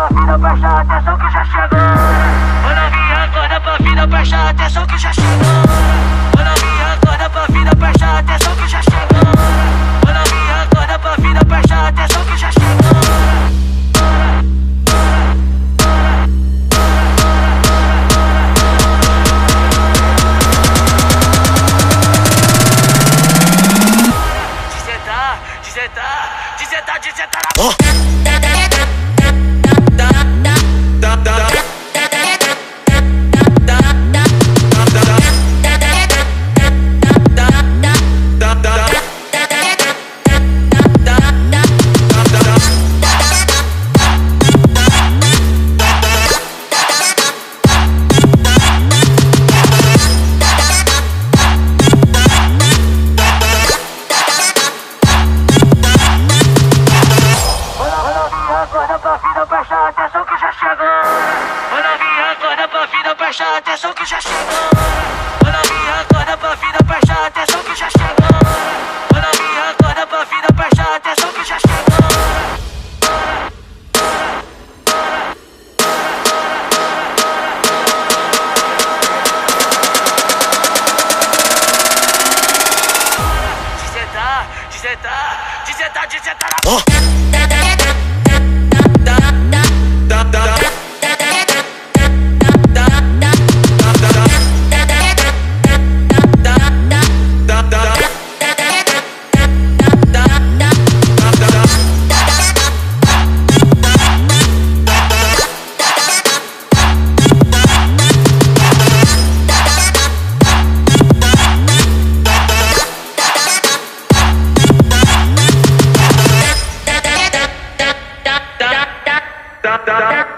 pra vida, presta atenção que já chegou. Ô novinha, acorda pra vida, presta atenção que já chegou. Ô novinha, acorda pra vida, presta atenção que já chegou. Ô novinha, acorda pra vida, presta atenção que já chegou. Desentar presta atenção que já chegou. Ô novinha, acorda pra vida, presta atenção que já chegou. Ô novinha, acorda pra vida, presta atenção que já chegou. Ô novinha, acorda pra vida, presta atenção que já chegou. Desentar da